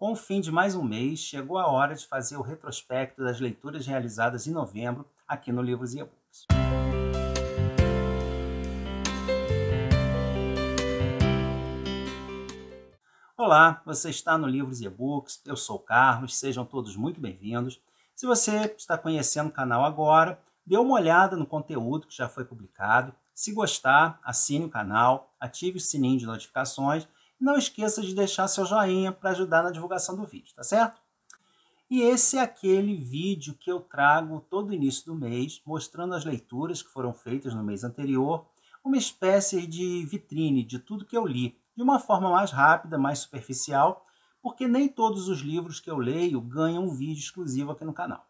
Com o fim de mais um mês, chegou a hora de fazer o retrospecto das leituras realizadas em novembro aqui no Livros e E-Books. Olá, você está no Livros e E-Books, eu sou o Carlos, sejam todos muito bem-vindos. Se você está conhecendo o canal agora, dê uma olhada no conteúdo que já foi publicado. Se gostar, assine o canal, ative o sininho de notificações e não esqueça de deixar seu joinha para ajudar na divulgação do vídeo, tá certo? E esse é aquele vídeo que eu trago todo início do mês, mostrando as leituras que foram feitas no mês anterior, uma espécie de vitrine de tudo que eu li, de uma forma mais rápida, mais superficial, porque nem todos os livros que eu leio ganham um vídeo exclusivo aqui no canal.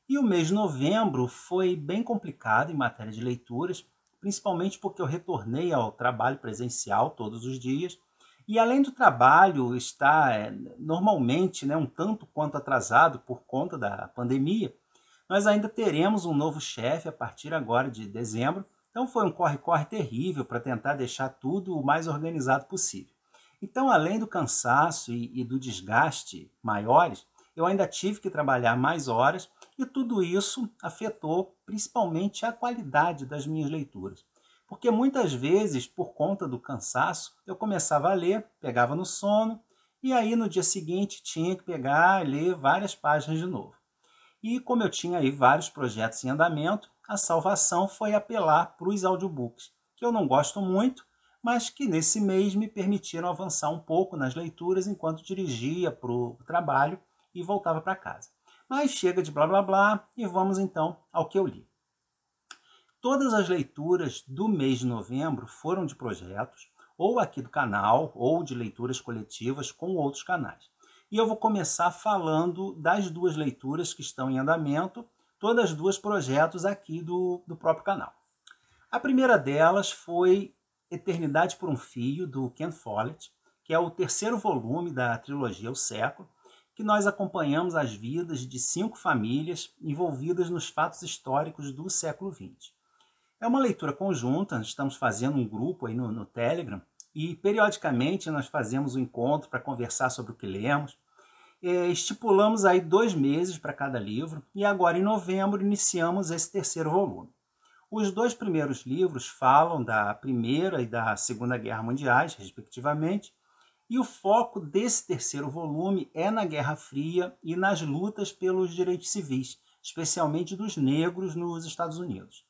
E o mês de novembro foi bem complicado em matéria de leituras, principalmente porque eu retornei ao trabalho presencial todos os dias, e além do trabalho estar normalmente um tanto quanto atrasado por conta da pandemia, nós ainda teremos um novo chefe a partir agora de dezembro, então foi um corre-corre terrível para tentar deixar tudo o mais organizado possível. Então, além do cansaço e do desgaste maiores, eu ainda tive que trabalhar mais horas e tudo isso afetou principalmente a qualidade das minhas leituras. Porque muitas vezes, por conta do cansaço, eu começava a ler, pegava no sono, e aí no dia seguinte tinha que pegar e ler várias páginas de novo. E como eu tinha aí vários projetos em andamento, a salvação foi apelar para os audiobooks, que eu não gosto muito, mas que nesse mês me permitiram avançar um pouco nas leituras enquanto dirigia para o trabalho e voltava para casa. Mas chega de blá blá blá e vamos então ao que eu li. Todas as leituras do mês de novembro foram de projetos, ou aqui do canal, ou de leituras coletivas com outros canais. E eu vou começar falando das duas leituras que estão em andamento, todas duas projetos aqui do próprio canal. A primeira delas foi Eternidade por um Fio, do Ken Follett, que é o terceiro volume da trilogia O Século, que nós acompanhamos as vidas de 5 famílias envolvidas nos fatos históricos do século XX. É uma leitura conjunta, estamos fazendo um grupo aí no Telegram e periodicamente nós fazemos um encontro para conversar sobre o que lemos. Estipulamos aí 2 meses para cada livro e agora em novembro iniciamos esse terceiro volume. Os 2 primeiros livros falam da Primeira e da Segunda Guerra Mundiais, respectivamente, e o foco desse terceiro volume é na Guerra Fria e nas lutas pelos direitos civis, especialmente dos negros nos Estados Unidos.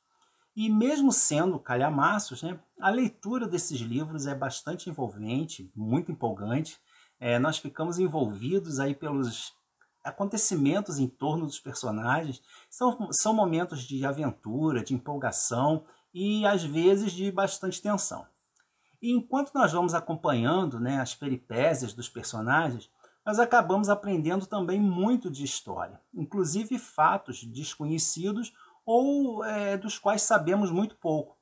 E mesmo sendo calhamaços, a leitura desses livros é bastante envolvente, muito empolgante. Nós ficamos envolvidos aí pelos acontecimentos em torno dos personagens. São momentos de aventura, de empolgação e às vezes de bastante tensão. E enquanto nós vamos acompanhando as peripécias dos personagens, nós acabamos aprendendo também muito de história, inclusive fatos desconhecidos ou dos quais sabemos muito pouco,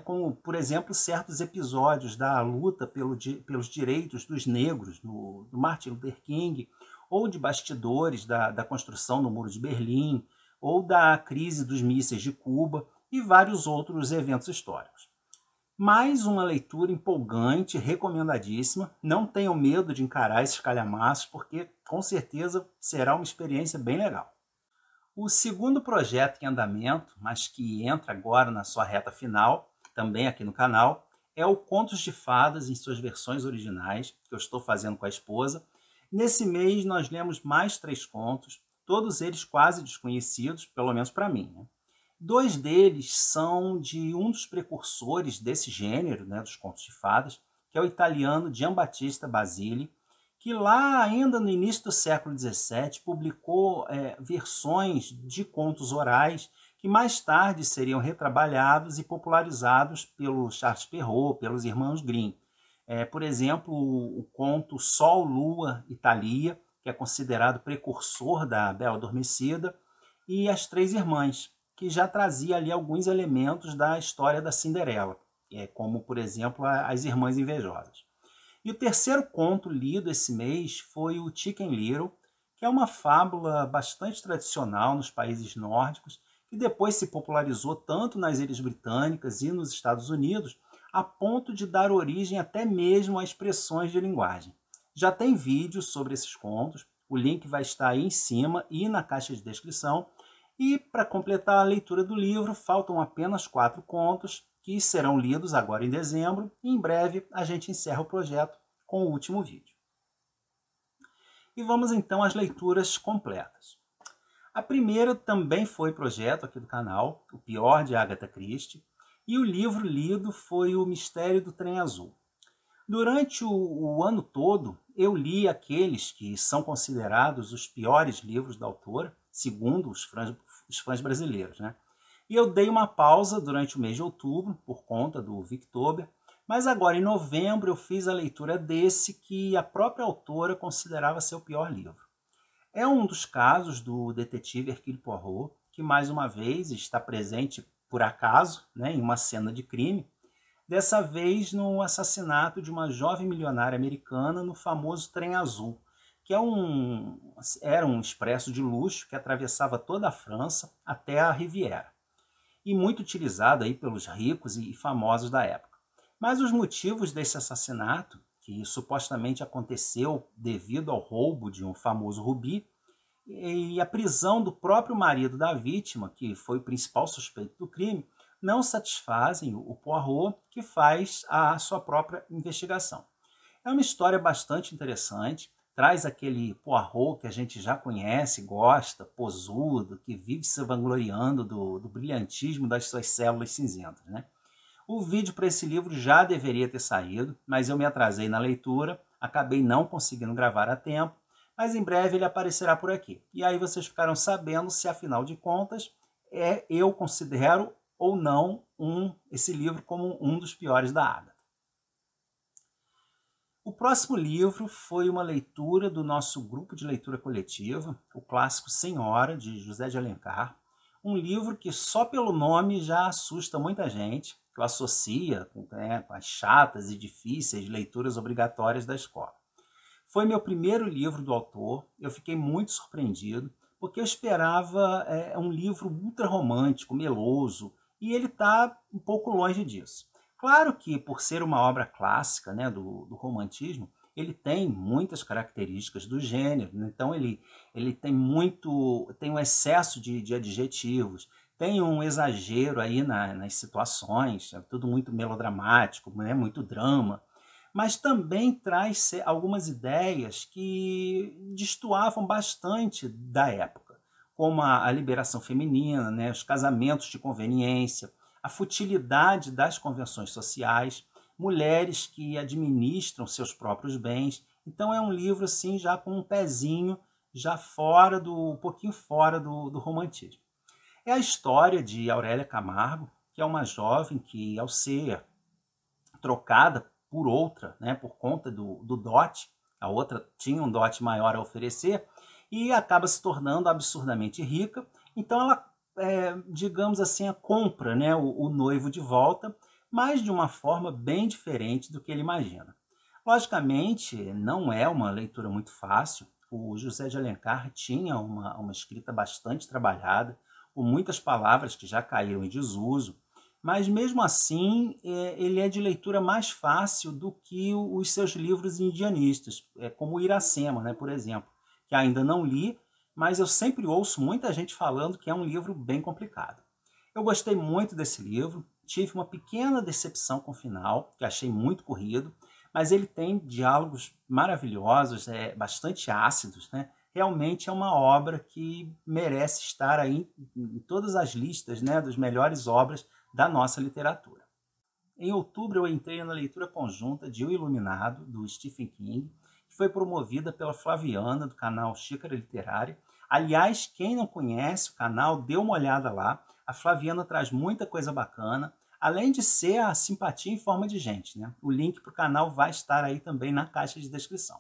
como, por exemplo, certos episódios da luta pelos direitos dos negros, do Martin Luther King, ou de bastidores da construção do Muro de Berlim, ou da crise dos mísseis de Cuba, e vários outros eventos históricos. Mais uma leitura empolgante, recomendadíssima. Não tenham medo de encarar esses calhamaços, porque com certeza será uma experiência bem legal. O segundo projeto em andamento, mas que entra agora na sua reta final, também aqui no canal, é o Contos de Fadas em suas versões originais, que eu estou fazendo com a esposa. Nesse mês nós lemos mais 3 contos, todos eles quase desconhecidos, pelo menos para mim. 2 deles são de um dos precursores desse gênero, dos contos de fadas, que é o italiano Giambattista Basile, que lá ainda no início do século XVII publicou versões de contos orais que mais tarde seriam retrabalhados e popularizados pelo Charles Perrault, pelos irmãos Grimm. Por exemplo, o conto Sol, Lua e Thalia, que é considerado precursor da Bela Adormecida, e As Três Irmãs, que já trazia ali alguns elementos da história da Cinderela, como, por exemplo, As Irmãs Invejosas. E o terceiro conto lido esse mês foi o Chicken Little, que é uma fábula bastante tradicional nos países nórdicos, que depois se popularizou tanto nas Ilhas Britânicas e nos Estados Unidos, a ponto de dar origem até mesmo a expressões de linguagem. Já tem vídeo sobre esses contos, o link vai estar aí em cima e na caixa de descrição. E para completar a leitura do livro, faltam apenas 4 contos que serão lidos agora em dezembro e em breve a gente encerra o projeto com o último vídeo. E vamos então às leituras completas. A primeira também foi projeto aqui do canal, O Pior de Agatha Christie, e o livro lido foi O Mistério do Trem Azul. Durante o ano todo, eu li aqueles que são considerados os piores livros da autora, segundo os fãs brasileiros, né? E eu dei uma pausa durante o mês de outubro, por conta do Victober, mas agora em novembro eu fiz a leitura desse que a própria autora considerava ser o pior livro. É um dos casos do detetive Hercule Poirot, que mais uma vez está presente por acaso, né, em uma cena de crime, dessa vez no assassinato de uma jovem milionária americana no famoso Trem Azul, que era um expresso de luxo que atravessava toda a França até a Riviera, e muito utilizado aí pelos ricos e famosos da época. Mas os motivos desse assassinato, que supostamente aconteceu devido ao roubo de um famoso rubi, e a prisão do próprio marido da vítima, que foi o principal suspeito do crime, não satisfazem o Poirot, que faz a sua própria investigação. É uma história bastante interessante, traz aquele Poirot que a gente já conhece, gosta, posudo, que vive se vangloriando do brilhantismo das suas células cinzentas, né? O vídeo para esse livro já deveria ter saído, mas eu me atrasei na leitura, acabei não conseguindo gravar a tempo, mas em breve ele aparecerá por aqui. E aí vocês ficarão sabendo se, afinal de contas, eu considero ou não esse livro como um dos piores da Agatha. O próximo livro foi uma leitura do nosso grupo de leitura coletiva, o clássico Senhora, de José de Alencar, um livro que só pelo nome já assusta muita gente, que o associa com as chatas e difíceis leituras obrigatórias da escola. Foi meu primeiro livro do autor, eu fiquei muito surpreendido, porque eu esperava um livro ultra romântico, meloso, e ele está um pouco longe disso. Claro que, por ser uma obra clássica, né, do romantismo, ele tem muitas características do gênero, então ele tem um excesso de adjetivos, tem um exagero aí nas situações, é tudo muito melodramático, né, muito drama, mas também traz algumas ideias que destoavam bastante da época, como a liberação feminina, né, os casamentos de conveniência, a futilidade das convenções sociais, mulheres que administram seus próprios bens. Então é um livro assim já com um pezinho já um pouquinho fora do romantismo. É a história de Aurélia Camargo, que é uma jovem que, ao ser trocada por outra, né, por conta do dote, a outra tinha um dote maior a oferecer, e acaba se tornando absurdamente rica. Então ela, digamos assim, compra, né, o noivo de volta, mas de uma forma bem diferente do que ele imagina. Logicamente, não é uma leitura muito fácil. O José de Alencar tinha uma escrita bastante trabalhada, com muitas palavras que já caíram em desuso, mas mesmo assim ele é de leitura mais fácil do que os seus livros indianistas, como Iracema, né, por exemplo, que ainda não li, mas eu sempre ouço muita gente falando que é um livro bem complicado. Eu gostei muito desse livro, tive uma pequena decepção com o final, que achei muito corrido, mas ele tem diálogos maravilhosos, bastante ácidos, né? Realmente é uma obra que merece estar aí em todas as listas, né, das melhores obras da nossa literatura. Em outubro eu entrei na leitura conjunta de O Iluminado, do Stephen King, que foi promovida pela Flaviana, do canal Xícara Literária. Aliás, quem não conhece o canal, dê uma olhada lá. A Flaviana traz muita coisa bacana, além de ser a simpatia em forma de gente, né? O link para o canal vai estar aí também na caixa de descrição.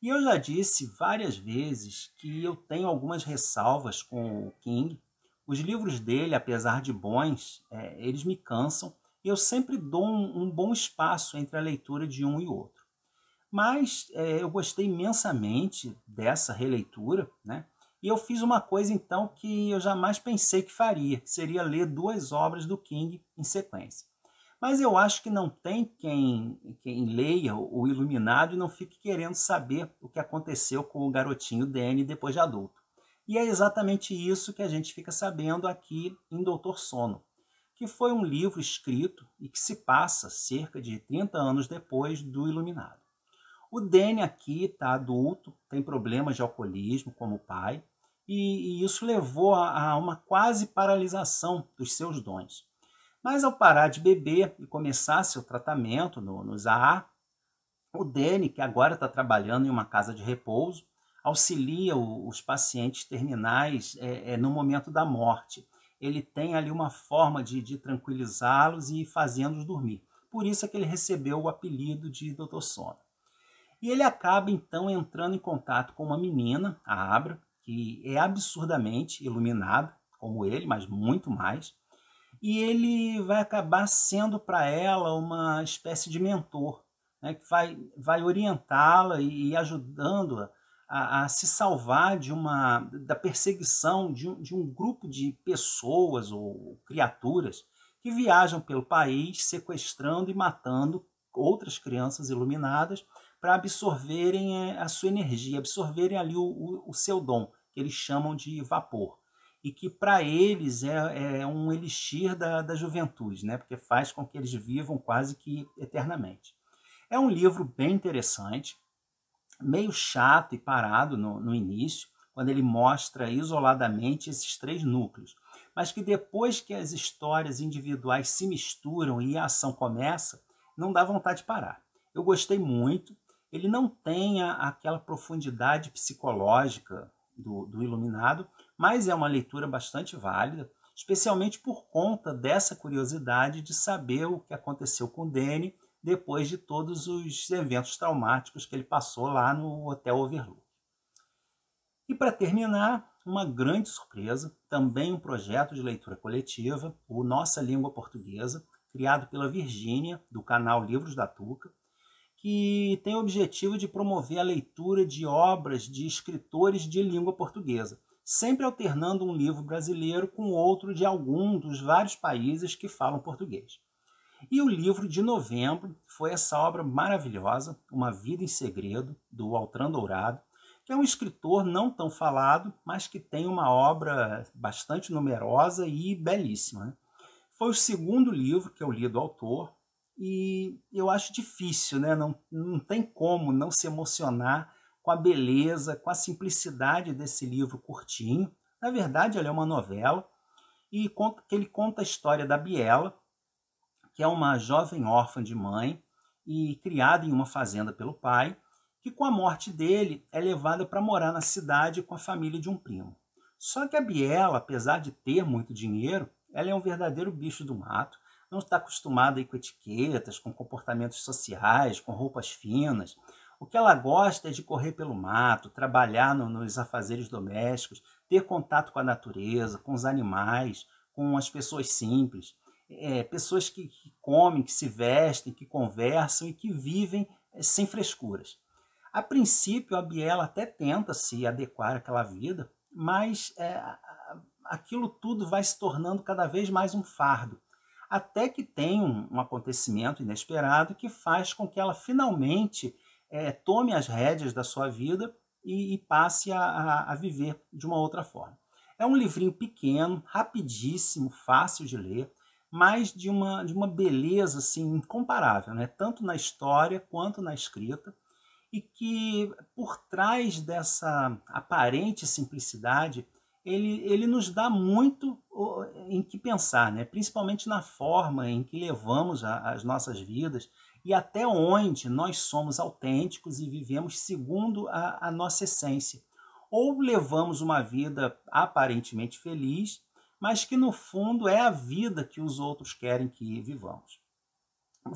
E eu já disse várias vezes que eu tenho algumas ressalvas com o King. Os livros dele, apesar de bons, eles me cansam e eu sempre dou um bom espaço entre a leitura de um e outro. Mas eu gostei imensamente dessa releitura, né? E eu fiz uma coisa então que eu jamais pensei que faria, que seria ler 2 obras do King em sequência. Mas eu acho que não tem quem leia o Iluminado e não fique querendo saber o que aconteceu com o garotinho Danny depois de adulto. E é exatamente isso que a gente fica sabendo aqui em Doutor Sono, que foi um livro escrito e que se passa cerca de 30 anos depois do Iluminado. O Danny aqui está adulto, tem problemas de alcoolismo como o pai, e isso levou a uma quase paralisação dos seus dons. Mas ao parar de beber e começar seu tratamento no ZAA, o Danny, que agora está trabalhando em uma casa de repouso, auxilia os pacientes terminais no momento da morte. Ele tem ali uma forma de tranquilizá-los e fazê-los dormir. Por isso é que ele recebeu o apelido de Dr. Sono. E ele acaba então entrando em contato com uma menina, a Abra, que é absurdamente iluminada, como ele, mas muito mais. E ele vai acabar sendo para ela uma espécie de mentor, né, que vai orientá-la e ajudando-a a se salvar da perseguição de um grupo de pessoas ou criaturas que viajam pelo país sequestrando e matando outras crianças iluminadas para absorverem a sua energia, absorverem ali o seu dom, que eles chamam de vapor. E que para eles é um elixir da juventude, né? Porque faz com que eles vivam quase que eternamente. É um livro bem interessante, meio chato e parado no início, quando ele mostra isoladamente esses 3 núcleos, mas que depois que as histórias individuais se misturam e a ação começa, não dá vontade de parar. Eu gostei muito, ele não tem aquela profundidade psicológica do Iluminado, mas é uma leitura bastante válida, especialmente por conta dessa curiosidade de saber o que aconteceu com o Danny depois de todos os eventos traumáticos que ele passou lá no Hotel Overlook. E para terminar, uma grande surpresa, também um projeto de leitura coletiva, o Nossa Língua Portuguesa, criado pela Virgínia, do canal Livros da Tuca, que tem o objetivo de promover a leitura de obras de escritores de língua portuguesa, sempre alternando um livro brasileiro com outro de algum dos vários países que falam português. E o livro de novembro foi essa obra maravilhosa, Uma Vida em Segredo, do Altran Dourado, que é um escritor não tão falado, mas que tem uma obra bastante numerosa e belíssima, né? Foi o segundo livro que eu li do autor, e eu acho difícil, né? Não tem como não se emocionar com a beleza, com a simplicidade desse livro curtinho. Na verdade, ele é uma novela, e ele conta a história da Biela, que é uma jovem órfã de mãe e criada em uma fazenda pelo pai, que com a morte dele é levada para morar na cidade com a família de um primo. Só que a Biela, apesar de ter muito dinheiro, ela é um verdadeiro bicho do mato, não está acostumada com etiquetas, com comportamentos sociais, com roupas finas. O que ela gosta é de correr pelo mato, trabalhar nos afazeres domésticos, ter contato com a natureza, com os animais, com as pessoas simples. Pessoas que comem, que se vestem, que conversam e que vivem sem frescuras. A princípio, a Biela até tenta se adequar àquela vida, mas aquilo tudo vai se tornando cada vez mais um fardo, até que tem um acontecimento inesperado que faz com que ela finalmente tome as rédeas da sua vida e passe a viver de uma outra forma. É um livrinho pequeno, rapidíssimo, fácil de ler, mas de uma beleza assim, incomparável, né? Tanto na história quanto na escrita, e que por trás dessa aparente simplicidade, ele nos dá muito em que pensar, né? Principalmente na forma em que levamos as nossas vidas e até onde nós somos autênticos e vivemos segundo a nossa essência. Ou levamos uma vida aparentemente feliz, mas que no fundo é a vida que os outros querem que vivamos.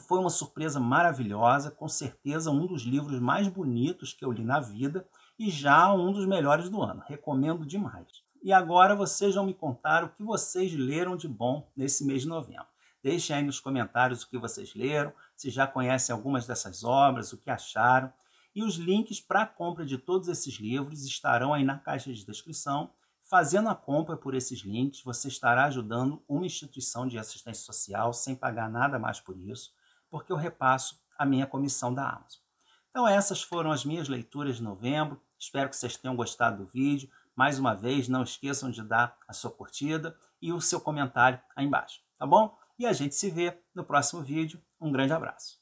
Foi uma surpresa maravilhosa, com certeza um dos livros mais bonitos que eu li na vida e já um dos melhores do ano. Recomendo demais. E agora vocês vão me contar o que vocês leram de bom nesse mês de novembro. Deixem aí nos comentários o que vocês leram, se já conhecem algumas dessas obras, o que acharam. E os links para a compra de todos esses livros estarão aí na caixa de descrição. Fazendo a compra por esses links, você estará ajudando uma instituição de assistência social sem pagar nada mais por isso, porque eu repasso a minha comissão da Amazon. Então essas foram as minhas leituras de novembro. Espero que vocês tenham gostado do vídeo. Mais uma vez, não esqueçam de dar a sua curtida e o seu comentário aí embaixo, tá bom? E a gente se vê no próximo vídeo. Um grande abraço.